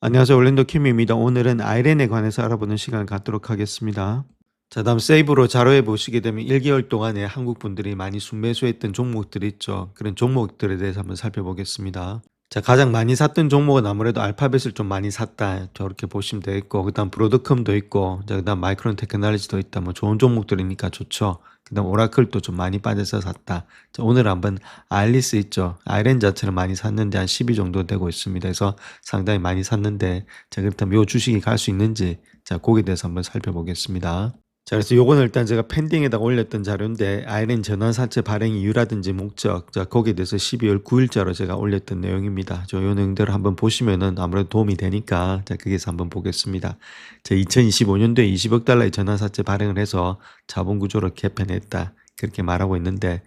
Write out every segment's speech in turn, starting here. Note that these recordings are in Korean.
안녕하세요. 올랜도 킴입니다. 오늘은 아이렌에 관해서 알아보는 시간을 갖도록 하겠습니다. 자, 다음 세이브로 자료에 보시게 되면 1개월 동안에 한국 분들이 많이 순매수했던 종목들이 있죠. 그런 종목들에 대해서 한번 살펴보겠습니다. 자, 가장 많이 샀던 종목은 아무래도 알파벳을 좀 많이 샀다. 저렇게 보시면 되겠고, 그 다음 브로드컴도 있고, 그 다음 마이크론 테크놀로지도 있다. 뭐 좋은 종목들이니까 좋죠. 그 다음 오라클도 좀 많이 빠져서 샀다. 자, 오늘 한번 아일리스 있죠. 아이렌 자체를 많이 샀는데 한 12 정도 되고 있습니다. 그래서 상당히 많이 샀는데, 자, 그렇다면 요 주식이 갈 수 있는지, 자, 거기에 대해서 한번 살펴보겠습니다. 자, 그래서 요거는 일단 제가 펜딩에다가 올렸던 자료인데, 아이렌 전환사채 발행 이유라든지 목적, 자, 거기에 대해서 12월 9일자로 제가 올렸던 내용입니다. 요 내용대로 한번 보시면은 아무래도 도움이 되니까, 자, 거기에서 한번 보겠습니다. 자, 2025년도에 20억 달러의 전환사채 발행을 해서 자본 구조를 개편했다. 그렇게 말하고 있는데,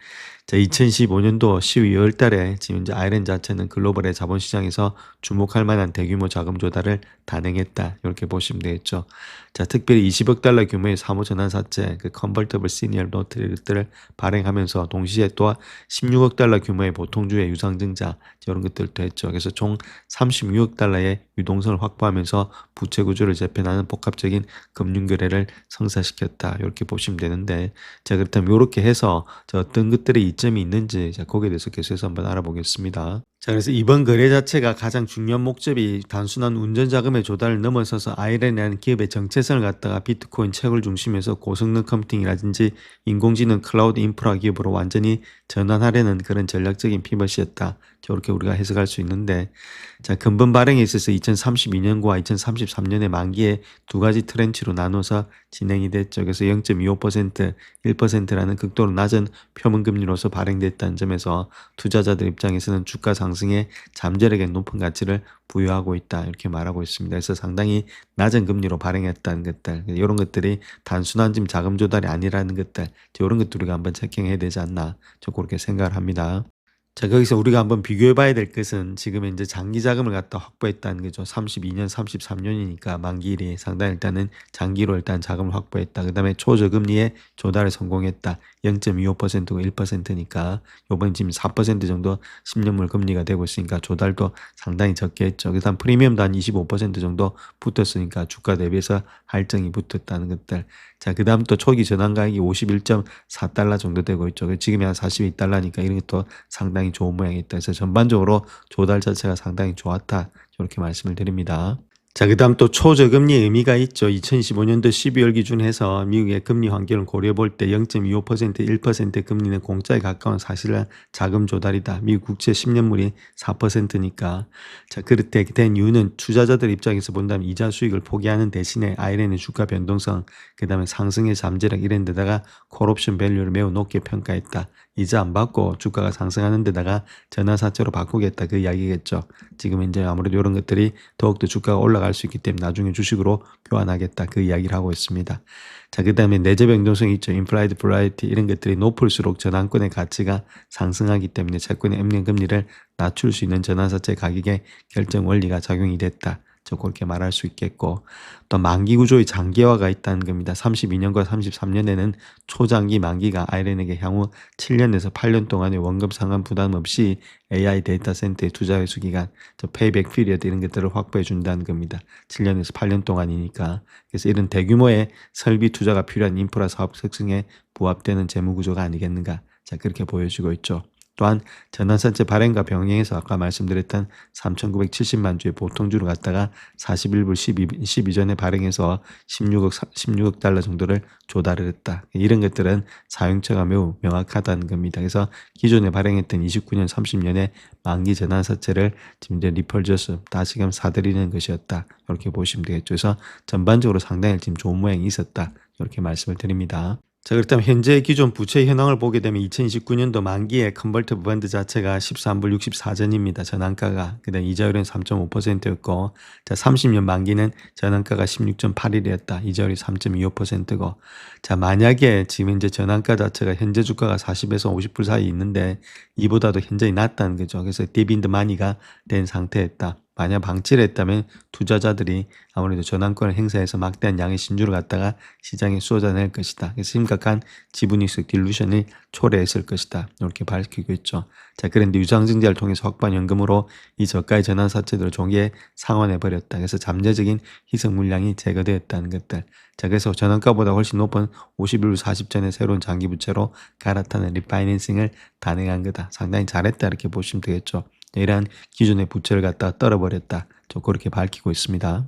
자, 2015년도 12월 달에 지금 이제 아이렌 자체는 글로벌의 자본시장에서 주목할 만한 대규모 자금 조달을 단행했다. 이렇게 보시면 되겠죠. 자, 특별히 20억 달러 규모의 사무전환사채, 그 컨버터블 시니어 노트들을 발행하면서 동시에 또 16억 달러 규모의 보통주의 유상증자, 이런 것들도 했죠. 그래서 총 36억 달러의 유동성을 확보하면서 부채 구조를 재편하는 복합적인 금융 거래를 성사시켰다. 이렇게 보시면 되는데, 자, 그렇다면 이렇게 해서 어떤 것들이 이점이 있는지, 자, 거기에 대해서 계속해서 한번 알아보겠습니다. 자, 그래서 이번 거래 자체가 가장 중요한 목적이 단순한 운전 자금의 조달을 넘어서서 아이렌이라는 기업의 정체성을 갖다가 비트코인 채굴 중심에서 고성능 컴퓨팅이라든지 인공지능 클라우드 인프라 기업으로 완전히 전환하려는 그런 전략적인 피벗이었다. 저렇게 우리가 해석할 수 있는데, 자, 근본 발행에 있어서 2032년과 2033년의 만기에 두 가지 트렌치로 나눠서 진행이 됐죠. 그래서 0.25%, 1%라는 극도로 낮은 표본금리로서 발행됐다는 점에서 투자자들 입장에서는 주가 상승에 잠재력의 높은 가치를 부여하고 있다. 이렇게 말하고 있습니다. 그래서 상당히 낮은 금리로 발행했다는 것들, 이런 것들이 단순한 지금 자금 조달이 아니라는 것들, 이런 것들 우리가 한번 체킹해야 되지 않나, 저 그렇게 생각을 합니다. 자, 거기서 우리가 한번 비교해 봐야 될 것은 지금 이제 장기 자금을 갖다 확보했다는 거죠. 32년, 33년이니까 만기일이 상당히 일단은 장기로 일단 자금을 확보했다. 그 다음에 초저금리에 조달에 성공했다. 0.25%고 1%니까 요번 지금 4% 정도 10년물 금리가 되고 있으니까 조달도 상당히 적게 했죠. 그 다음 프리미엄도 한 25% 정도 붙었으니까 주가 대비해서 할증이 붙었다는 것들. 자, 그 다음 또 초기 전환 가격이 51.4달러 정도 되고 있죠. 지금이 한 42달러니까 이런 것도 상당히 좋은 모양이 있다. 그래서 전반적으로 조달 자체가 상당히 좋았다. 이렇게 말씀을 드립니다. 자, 그 다음 또 초저금리 의미가 있죠. 2025년도 12월 기준해서 미국의 금리 환경을 고려해 볼 때 0.25%, 1% 금리는 공짜에 가까운 사실은 자금 조달이다. 미국 국채 10년물이 4%니까. 자, 그렇게 된 이유는 투자자들 입장에서 본다면 이자 수익을 포기하는 대신에 아이렌의 주가 변동성, 그 다음에 상승의 잠재력 이런 데다가 콜옵션 밸류를 매우 높게 평가했다. 이자 안 받고 주가가 상승하는 데다가 전환사채로 바꾸겠다. 그 이야기겠죠. 지금 이제 아무래도 이런 것들이 더욱더 주가가 올라갈 수 있기 때문에 나중에 주식으로 교환하겠다. 그 이야기를 하고 있습니다. 자, 그 다음에 내재 변동성이 있죠. 임플라이드 브라이티 이런 것들이 높을수록 전환권의 가치가 상승하기 때문에 채권의 액면 금리를 낮출 수 있는 전환사채 가격의 결정 원리가 작용이 됐다. 저 그렇게 말할 수 있겠고, 또 만기 구조의 장기화가 있다는 겁니다. 32년과 33년에는 초장기 만기가 아이렌에게 향후 7년에서 8년 동안의 원금 상환 부담 없이 AI 데이터 센터의 투자 회수 기간, 저 페이백 피리어드 이런 것들을 확보해 준다는 겁니다. 7년에서 8년 동안이니까. 그래서 이런 대규모의 설비 투자가 필요한 인프라 사업 특성에 부합되는 재무 구조가 아니겠는가. 자, 그렇게 보여지고 있죠. 또한 전환사채 발행과 병행해서 아까 말씀드렸던 3,970만 주의 보통주를 갖다가 41불 12전에 발행해서 16억 달러 정도를 조달을 했다. 이런 것들은 사용처가 매우 명확하다는 겁니다. 그래서 기존에 발행했던 29년, 30년의 만기 전환사채를 지금 이제 리펄저스 다시금 사들이는 것이었다. 이렇게 보시면 되겠죠. 그래서 전반적으로 상당히 지금 좋은 모양이 있었다. 이렇게 말씀을 드립니다. 자, 그렇다면 현재 기존 부채 현황을 보게 되면 2029년도 만기에 컨버터블 펀드 자체가 13불 64전입니다. 전환가가. 그 다음 이자율은 3.5%였고, 자, 30년 만기는 전환가가 16.81이었다. 이자율이 3.25%고, 자, 만약에 지금 이제 전환가 자체가 현재 주가가 40에서 50불 사이 있는데, 이보다도 현저히 낮다는 거죠. 그래서 디비den드 마니가 된 상태였다. 만약 방치를 했다면 투자자들이 아무래도 전환권을 행사해서 막대한 양의 신주를 갖다가 시장에 쏟아낼 것이다. 그래서 심각한 지분이익 딜루션을 초래했을 것이다. 이렇게 밝히고 있죠. 자, 그런데 유상증자를 통해서 확보한 연금으로 이 저가의 전환사채들을 종기에 상환해버렸다. 그래서 잠재적인 희석 물량이 제거되었다는 것들. 자, 그래서 전환가보다 훨씬 높은 51부 40전의 새로운 장기부채로 갈아타는 리파이낸싱을 단행한 거다. 상당히 잘했다 이렇게 보시면 되겠죠. 이러한 기존의 부채를 갖다가 떨어버렸다. 좀 그렇게 밝히고 있습니다.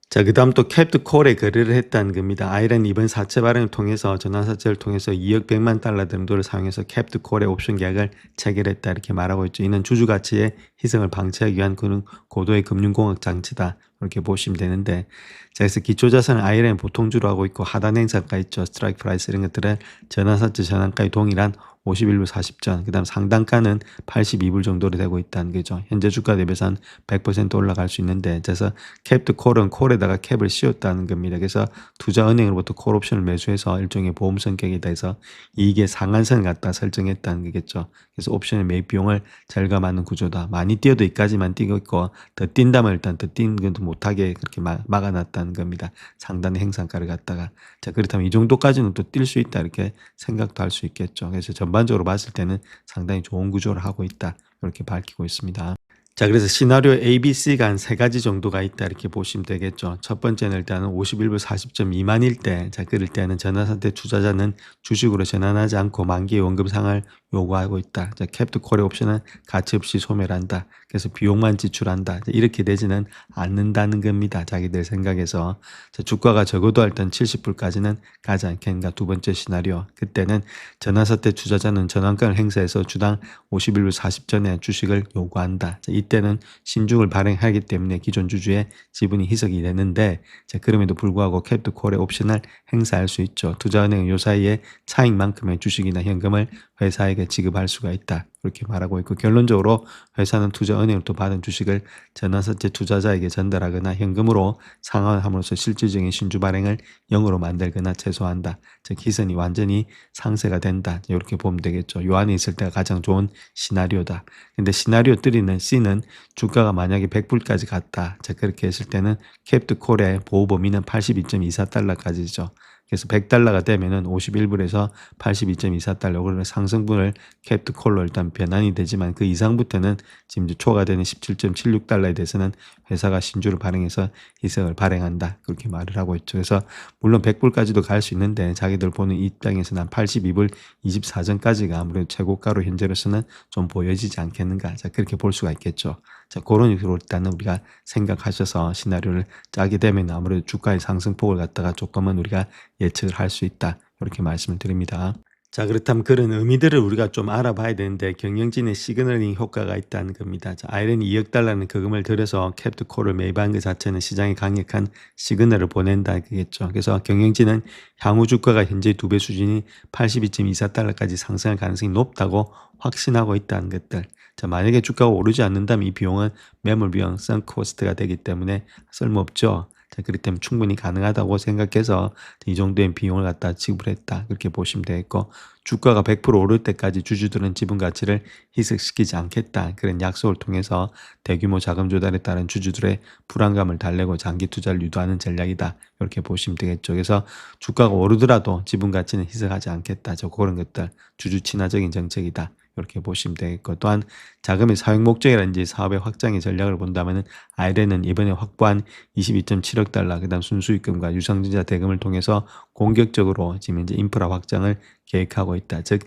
자, 그 다음 또 캡트 콜에 거래를 했다는 겁니다. 아이랜 이번 사채 발행을 통해서 전환사채를 통해서 2억 100만 달러 정도를 사용해서 캡트 콜의 옵션 계약을 체결했다 이렇게 말하고 있죠. 이는 주주가치의 희생을 방치하기 위한 그런 고도의 금융공학 장치다 이렇게 보시면 되는데, 자, 그래서 기초자산은 아이랜 보통주로 하고 있고 하단 행사가 있죠. 스트라이크 프라이스 이런 것들은 전환사채 전환가의 동일한 51불 40전, 그 다음 상단가는 82불 정도로 되고 있다는 거죠. 현재 주가 대비해서 한 100% 올라갈 수 있는데, 그래서 캡트 콜은 콜에다가 캡을 씌웠다는 겁니다. 그래서 투자은행으로부터 콜 옵션을 매수해서 일종의 보험 성격이다 해서 이익의 상한선을 갖다 설정했다는 거겠죠. 그래서 옵션의 매입 비용을 절감하는 구조다. 많이 뛰어도 이까지만 뛰고 있고 더 뛴다면 일단 더 뛰는 것도 못하게 그렇게 막아놨다는 겁니다. 상단의 행상가를 갖다가. 자, 그렇다면 이 정도까지는 또 뛸 수 있다 이렇게 생각도 할 수 있겠죠. 그래서 전반적으로 봤을 때는 상당히 좋은 구조를 하고 있다 이렇게 밝히고 있습니다. 자, 그래서 시나리오 A, B, C가 한 세 가지 정도가 있다 이렇게 보시면 되겠죠. 첫 번째는 일단은 51불 40점 미만일 때, 자, 그럴 때는 전환상태 투자자는 주식으로 전환하지 않고 만기의 원금상을 요구하고 있다. 자, 캡트 콜의 옵션은 가치 없이 소멸 한다. 그래서 비용만 지출한다. 이렇게 되지는 않는다는 겁니다. 자기들 생각에서. 자, 주가가 적어도 일단 70불까지는 가지 않겠는가. 두 번째 시나리오. 그때는 전환사태 투자자는 전환권을 행사해서 주당 51불 40전에 주식을 요구한다. 자, 이때는 신중을 발행하기 때문에 기존 주주의 지분이 희석이 되는데, 자, 그럼에도 불구하고 캡트 콜의 옵션을 행사할 수 있죠. 투자은행은 요 사이에 차익만큼의 주식이나 현금을 회사에게 지급할 수가 있다. 그렇게 말하고 있고, 결론적으로 회사는 투자은행으로부터 받은 주식을 전환사채 투자자에게 전달하거나 현금으로 상환함으로써 실질적인 신주 발행을 0으로 만들거나 최소화한다. 즉 희선이 완전히 상쇄가 된다. 이렇게 보면 되겠죠. 요 안에 있을 때가 가장 좋은 시나리오다. 근데 시나리오 3는 C는 주가가 만약에 100불까지 갔다. 자, 그렇게 했을 때는 캡트 콜의 보호 범위는 82.24달러까지죠. 그래서 100달러가 되면은 51불에서 82.24달러, 그러면 상승분을 캡트 콜로 일단 변환이 되지만 그 이상부터는 지금 이제 초과되는 17.76달러에 대해서는 회사가 신주를 발행해서 희석을 발행한다. 그렇게 말을 하고 있죠. 그래서 물론 100불까지도 갈 수 있는데 자기들 보는 입장에서는 한 82불 24전까지가 아무래도 최고가로 현재로서는 좀 보여지지 않겠는가. 자, 그렇게 볼 수가 있겠죠. 자, 그런 식으로 일단은 우리가 생각하셔서 시나리오를 짜게 되면 아무래도 주가의 상승폭을 갖다가 조금은 우리가 예측을 할 수 있다. 이렇게 말씀을 드립니다. 자, 그렇다면 그런 의미들을 우리가 좀 알아봐야 되는데 경영진의 시그널링 효과가 있다는 겁니다. 자, 아이랜이 2억 달러는 거금을 들여서 캡트 콜을 매입한 것 자체는 시장에 강력한 시그널을 보낸다 그겠죠. 그래서 경영진은 향후 주가가 현재 2배 수준인 82.24달러까지 상승할 가능성이 높다고 확신하고 있다는 것들. 자, 만약에 주가가 오르지 않는다면 이 비용은 매몰 비용, 선코스트가 되기 때문에 쓸모없죠. 자, 그렇기 때문에 충분히 가능하다고 생각해서 이 정도의 비용을 갖다 지불했다. 그렇게 보시면 되겠고, 주가가 100% 오를 때까지 주주들은 지분 가치를 희석시키지 않겠다. 그런 약속을 통해서 대규모 자금 조달에 따른 주주들의 불안감을 달래고 장기 투자를 유도하는 전략이다. 이렇게 보시면 되겠죠. 그래서 주가가 오르더라도 지분 가치는 희석하지 않겠다. 그런 것들 주주 친화적인 정책이다. 이렇게 보시면 되겠고, 또한 자금의 사용 목적이라든지 사업의 확장의 전략을 본다면은 아이랜은 이번에 확보한 22.7억 달러, 그다음 순수익금과 유상증자 대금을 통해서 공격적으로 지금 이제 인프라 확장을 계획하고 있다. 즉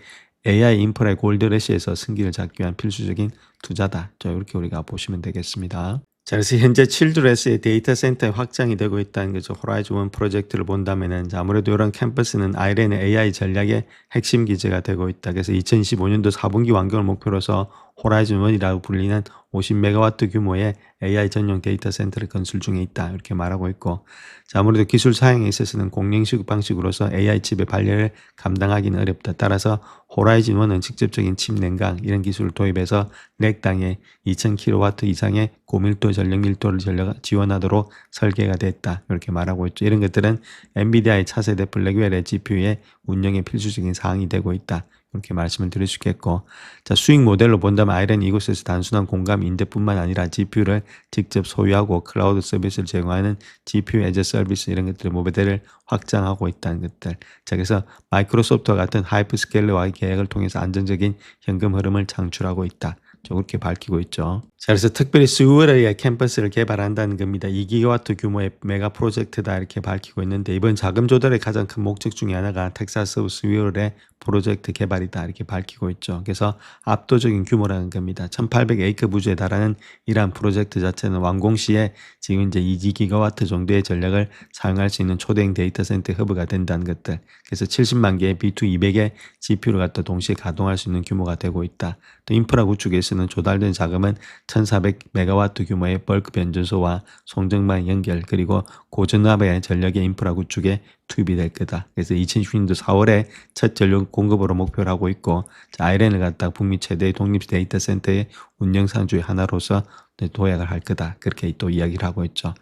AI 인프라의 골드래시에서 승기를 잡기 위한 필수적인 투자다. 자, 이렇게 우리가 보시면 되겠습니다. 자, 그래서 현재 칠드레스의 데이터 센터에 확장이 되고 있다는 거죠. 호라이즌 1 프로젝트를 본다면은 아무래도 이런 캠퍼스는 아이랜의 AI 전략의 핵심 기지가 되고 있다. 그래서 2025년도 4분기 완공을 목표로서 호라이즌 1이라고 불리는 50메가와트 규모의 AI 전용 데이터 센터를 건설 중에 있다. 이렇게 말하고 있고, 자, 아무래도 기술 사용에 있어서는 공랭식 방식으로서 AI 칩의 발열을 감당하기는 어렵다. 따라서 호라이즌 1은 직접적인 칩 냉각 이런 기술을 도입해서 렉당에 2000kW 이상의 고밀도 전력 밀도를 지원하도록 설계가 됐다. 이렇게 말하고 있죠. 이런 것들은 엔비디아의 차세대 블랙웰의 GPU의 운영에 필수적인 사항이 되고 있다. 그렇게 말씀을 드릴 수 있겠고, 자, 수익 모델로 본다면 아이렌이 이곳에서 단순한 공감 인대뿐만 아니라 GPU를 직접 소유하고 클라우드 서비스를 제공하는 GPU as a 서비스 이런 것들의 모델을 확장하고 있다는 것들. 자, 그래서 마이크로소프트와 같은 하이퍼스케일러와의 계약을 통해서 안정적인 현금 흐름을 창출하고 있다. 그렇게 밝히고 있죠. 자, 그래서 특별히 스웨어의 캠퍼스를 개발한다는 겁니다. 2기가와트 규모의 메가 프로젝트다 이렇게 밝히고 있는데, 이번 자금 조달의 가장 큰 목적 중에 하나가 텍사스 스웨어의 프로젝트 개발이다 이렇게 밝히고 있죠. 그래서 압도적인 규모라는 겁니다. 1800에이커 부지에 달하는 이러한 프로젝트 자체는 완공 시에 지금 이제 2기가와트 정도의 전력을 사용할 수 있는 초대형 데이터 센터 허브가 된다는 것들. 그래서 70만 개의 B2 200의 GPU를 갖다 동시에 가동할 수 있는 규모가 되고 있다. 또 인프라 구축에서는 조달된 자금은 1400메가와트 규모의 벌크 변전소와 송정망 연결 그리고 고전압의 전력의 인프라 구축에 투입이 될 거다. 그래서 2016년도 4월에 첫 전력 공급으로 목표를 하고 있고, 아이렌을 갖다 북미 최대의 독립 데이터 센터의 운영산주의 하나로서 도약을 할 거다. 그렇게 또 이야기를 하고 있죠.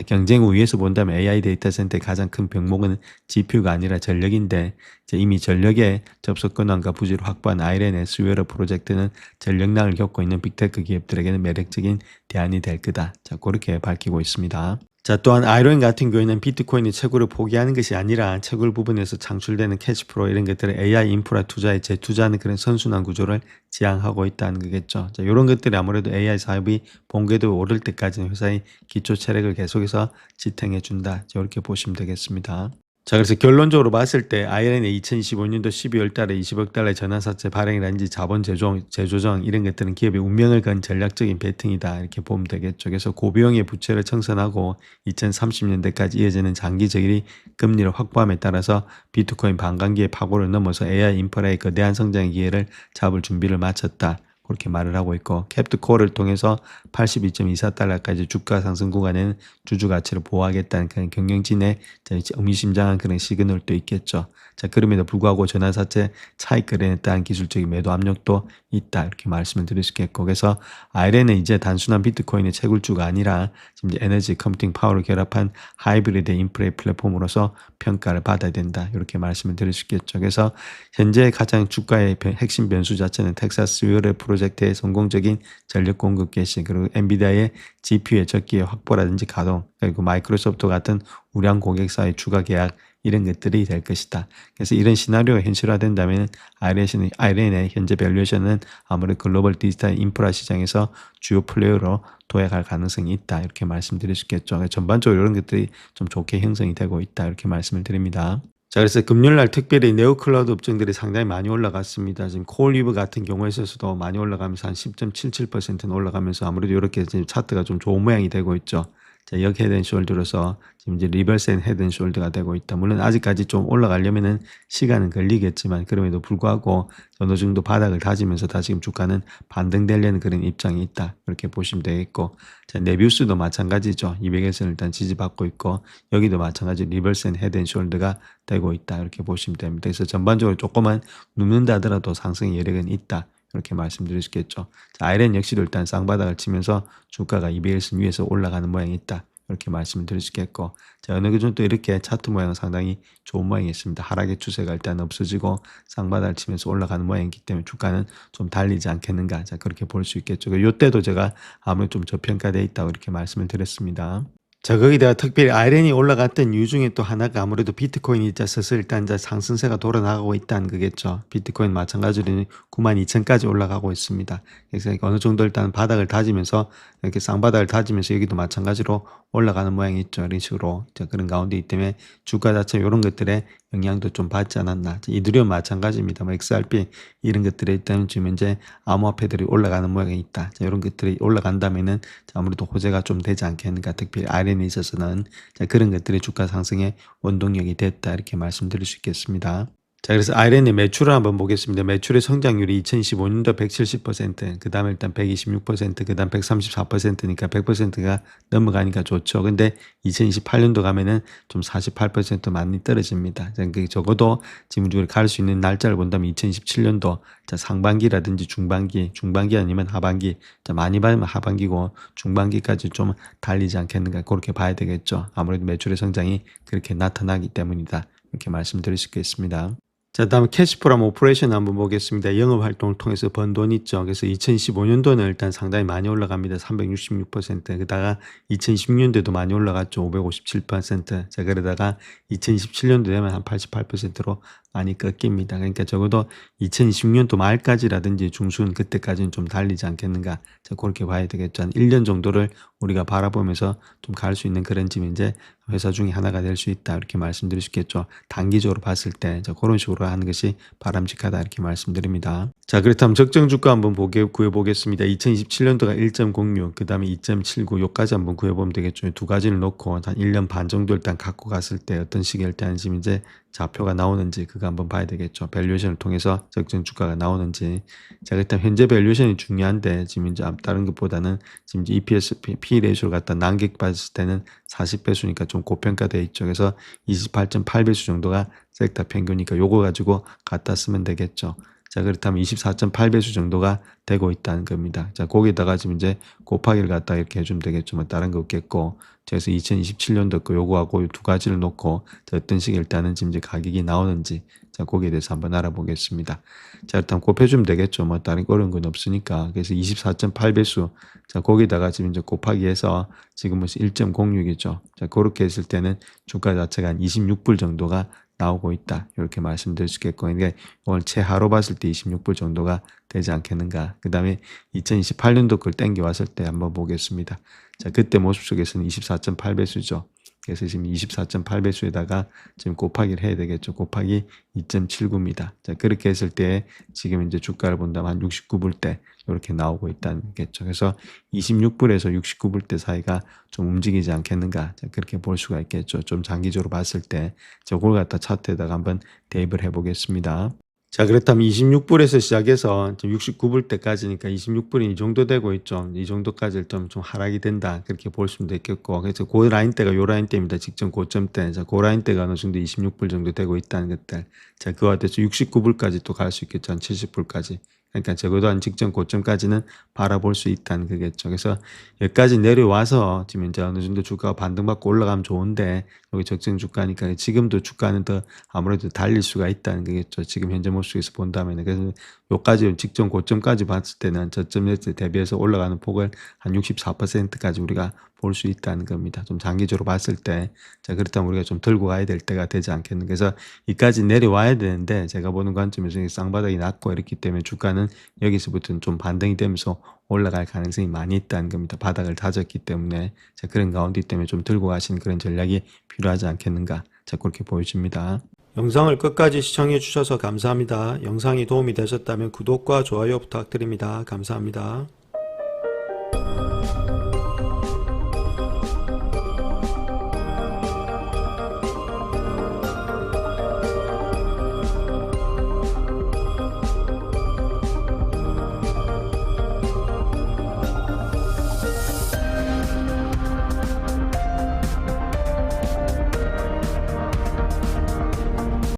경쟁 우위에서 본다면 AI 데이터 센터의 가장 큰 병목은 GPU가 아니라 전력인데, 이미 전력의 접속 권한과 부지를 확보한 아이렌의 스웨어 프로젝트는 전력난을 겪고 있는 빅테크 기업들에게는 매력적인 대안이 될 거다. 자, 그렇게 밝히고 있습니다. 자, 또한 아이론 같은 경우에는 비트코인의 채굴을 포기하는 것이 아니라 채굴 부분에서 창출되는 캐시프로 이런 것들을 AI 인프라 투자에 재투자하는 그런 선순환 구조를 지향하고 있다는 거겠죠. 자, 이런 것들이 아무래도 AI 사업이 본궤도에 오를 때까지는 회사의 기초 체력을 계속해서 지탱해 준다. 이렇게 보시면 되겠습니다. 자, 그래서 결론적으로 봤을 때 아이렌의 2025년도 12월 달에 20억 달러의 전환사채 발행이라든지 자본 재조정 이런 것들은 기업의 운명을 건 전략적인 베팅이다 이렇게 보면 되겠죠. 그래서 고비용의 부채를 청산하고 2030년대까지 이어지는 장기적인 금리를 확보함에 따라서 비트코인 반감기의 파고를 넘어서 AI 인프라의 거대한 성장의 기회를 잡을 준비를 마쳤다. 그렇게 말을 하고 있고, 캡트콜을 통해서 82.24달러까지 주가 상승 구간에는 주주 가치를 보호하겠다는 그런 경영진의 의미심장한 그런 시그널도 있겠죠. 자, 그럼에도 불구하고 전환사채 차익 거래에 따른 기술적인 매도 압력도 있다 이렇게 말씀을 드릴 수 있겠고, 그래서 아이렌은 이제 단순한 비트코인의 채굴주가 아니라 지금 이제 에너지 컴퓨팅 파워를 결합한 하이브리드 인프라 플랫폼으로서 평가를 받아야 된다 이렇게 말씀을 드릴 수 있겠죠. 그래서 현재 가장 주가의 핵심 변수 자체는 텍사스 웨어의 프로젝트의 성공적인 전력 공급 개시, 그리고 엔비디아의 GPU의 적기의 확보라든지 가동, 그리고 마이크로소프트 같은 우량 고객사의 추가 계약 이런 것들이 될 것이다. 그래서 이런 시나리오가 현실화된다면 아이렌의 현재 밸류에이션은 아무래도 글로벌 디지털 인프라 시장에서 주요 플레이어로 도약할 가능성이 있다 이렇게 말씀드릴 수 있겠죠. 전반적으로 이런 것들이 좀 좋게 형성이 되고 있다 이렇게 말씀을 드립니다. 자, 그래서 금요일날 특별히 네오클라우드 업종들이 상당히 많이 올라갔습니다. 지금 콜리브 같은 경우에 있어서도 많이 올라가면서 한 10.77%는 올라가면서 아무래도 이렇게 지금 차트가 좀 좋은 모양이 되고 있죠. 자, 역 헤드앤숄더로서 지금 이제 리버스 앤 헤드앤숄더가 되고 있다. 물론 아직까지 좀 올라가려면은 시간은 걸리겠지만, 그럼에도 불구하고 어느 정도 바닥을 다지면서 다 지금 주가는 반등되려는 그런 입장이 있다. 그렇게 보시면 되겠고, 자, 네비우스도 마찬가지죠. 200에서는 일단 지지받고 있고, 여기도 마찬가지 리버스 앤 헤드앤숄더가 되고 있다. 이렇게 보시면 됩니다. 그래서 전반적으로 조금만 눕는다 하더라도 상승의 여력은 있다. 이렇게 말씀드릴 수 있겠죠. 자, 아이렌 역시도 일단 쌍바닥을 치면서 주가가 200일선 위에서 올라가는 모양이 있다. 이렇게 말씀을 드릴 수 있겠고, 자, 어느 정도 이렇게 차트 모양은 상당히 좋은 모양이 있습니다. 하락의 추세가 일단 없어지고 쌍바닥을 치면서 올라가는 모양이기 때문에 주가는 좀 달리지 않겠는가. 자, 그렇게 볼 수 있겠죠. 이때도 제가 아무래도 좀 저평가되어 있다고 이렇게 말씀을 드렸습니다. 자, 거기다가 특별히 아이렌이 올라갔던 이유 중에 또 하나가 아무래도 비트코인이 있어서 일단 이제 상승세가 돌아나가고 있다는 거겠죠. 비트코인 마찬가지로 92,000까지 올라가고 있습니다. 그래서 어느 정도 일단 바닥을 다지면서 이렇게 쌍바닥을 다지면서 여기도 마찬가지로 올라가는 모양이 있죠. 이런 식으로. 자, 그런 가운데이기 때문에 주가 자체 이런 것들에 영향도 좀 받지 않았나. 이더리움 마찬가지입니다. 뭐 XRP 이런 것들에 일단 지금 이제 암호화폐들이 올라가는 모양이 있다. 자, 이런 것들이 올라간다면은 아무래도 호재가 좀 되지 않겠는가. 특히 아이렌에 있어서는 자, 그런 것들이 주가 상승의 원동력이 됐다. 이렇게 말씀드릴 수 있겠습니다. 자, 그래서 아이렌의 매출을 한번 보겠습니다. 매출의 성장률이 2025년도 170%, 그 다음에 일단 126%, 그 다음 134%니까 100%가 넘어가니까 좋죠. 근데 2028년도 가면은 좀 48% 많이 떨어집니다. 적어도 지금 우리가 갈 수 있는 날짜를 본다면 2027년도 자, 상반기라든지 중반기 아니면 하반기, 자, 많이 받으면 하반기고 중반기까지 좀 달리지 않겠는가 그렇게 봐야 되겠죠. 아무래도 매출의 성장이 그렇게 나타나기 때문이다. 이렇게 말씀드릴 수 있겠습니다. 자, 다음 캐시프롬 오퍼레이션 한번 보겠습니다. 영업 활동을 통해서 번 돈 있죠. 그래서 2015년도는 일단 상당히 많이 올라갑니다. 366%. 그다가 2016년도에도 많이 올라갔죠. 557%. 자, 그러다가 2017년도 되면 한 88%로 많이 꺾입니다. 그러니까 적어도 2020년도 말까지라든지 중순 그때까지는 좀 달리지 않겠는가. 자, 그렇게 봐야 되겠죠. 한 1년 정도를 우리가 바라보면서 좀 갈 수 있는 그런 집 이제 회사 중에 하나가 될 수 있다. 이렇게 말씀드릴 수 있겠죠. 단기적으로 봤을 때 그런 식으로 하는 것이 바람직하다. 이렇게 말씀드립니다. 자, 그렇다면 적정 주가 한번 구해보겠습니다. 2027년도가 1.06, 그 다음에 2.79, 요까지 한번 구해보면 되겠죠. 두 가지를 놓고 한 1년 반 정도 일단 갖고 갔을 때 어떤 시기일 때 지금 이제 좌표가 나오는지 그거 한번 봐야 되겠죠. 밸류에이션을 통해서 적정 주가가 나오는지. 자, 일단 현재 밸류에이션이 중요한데 지금 이제 다른 것보다는 지금 이제 EPS, P 레이쇼를 갖다 난객 봤을 때는 40배수니까 좀 고평가되어 있죠. 그래서 28.8배수 정도가 섹터 평균이니까 요거 가지고 갖다 쓰면 되겠죠. 자, 그렇다면 24.8배수 정도가 되고 있다는 겁니다. 자, 거기다가 지금 이제 곱하기를 갖다 이렇게 해주면 되겠죠. 뭐 다른 거 없겠고. 그래서 2027년도 거 요거하고 두 가지를 놓고 어떤 식의 일단은 지금 이제 가격이 나오는지 자, 거기에 대해서 한번 알아보겠습니다. 자, 일단 곱해주면 되겠죠. 뭐 다른 어려운 건 없으니까. 그래서 24.8배수. 자, 거기다가 지금 이제 곱하기 해서 지금은 1.06이죠. 자, 그렇게 했을 때는 주가 자체가 한 26불 정도가 나오고 있다. 이렇게 말씀드릴 수 있겠고, 그러니까 오늘 최하로 봤을 때 26불 정도가 되지 않겠는가. 그 다음에 2028년도 걸 땡겨왔을 때 한번 보겠습니다. 자, 그때 모습 속에서는 24.8배수죠. 그래서 지금 24.8배수에다가 지금 곱하기를 해야 되겠죠. 곱하기 2.79입니다. 자, 그렇게 했을 때 지금 이제 주가를 본다면 한 69불대 이렇게 나오고 있다는 거겠죠. 그래서 26불에서 69불대 사이가 좀 움직이지 않겠는가. 자, 그렇게 볼 수가 있겠죠. 좀 장기적으로 봤을 때 저걸 갖다 차트에다가 한번 대입을 해 보겠습니다. 자, 그렇다면 26불에서 시작해서 69불 때까지니까 26불이 이 정도 되고 있죠. 이 정도까지 좀 하락이 된다. 그렇게 볼 수도 있겠고. 그래서 그 라인대가 요 라인대입니다. 직전 고점대. 자, 그 라인대가 어느 정도 26불 정도 되고 있다는 것들. 자, 그와 대해서 69불까지 또 갈 수 있겠죠. 한 70불까지. 그러니까 적어도 한 직전 고점까지는 바라볼 수 있다는 거겠죠. 그래서 여기까지 내려와서 지금 이제 어느 정도 주가가 반등받고 올라가면 좋은데 여기 적정 주가니까 지금도 주가는 더 아무래도 달릴 수가 있다는 거겠죠. 지금 현재 모습에서 본다면. 그래서 요까지 직전 고점까지 봤을 때는 저점 대비해서 올라가는 폭을 한 64%까지 우리가 볼 수 있다는 겁니다. 좀 장기적으로 봤을 때. 자, 그렇다면 우리가 좀 들고 가야 될 때가 되지 않겠는가. 그래서 이까지 내려와야 되는데 제가 보는 관점에서 쌍바닥이 낮고 이렇기 때문에 주가는 여기서부터는 좀 반등이 되면서 올라갈 가능성이 많이 있다는 겁니다. 바닥을 다졌기 때문에. 자, 그런 가운데 때문에 좀 들고 가시는 그런 전략이 필요하지 않겠는가. 자, 그렇게 보여집니다. 영상을 끝까지 시청해 주셔서 감사합니다. 영상이 도움이 되셨다면 구독과 좋아요 부탁드립니다. 감사합니다.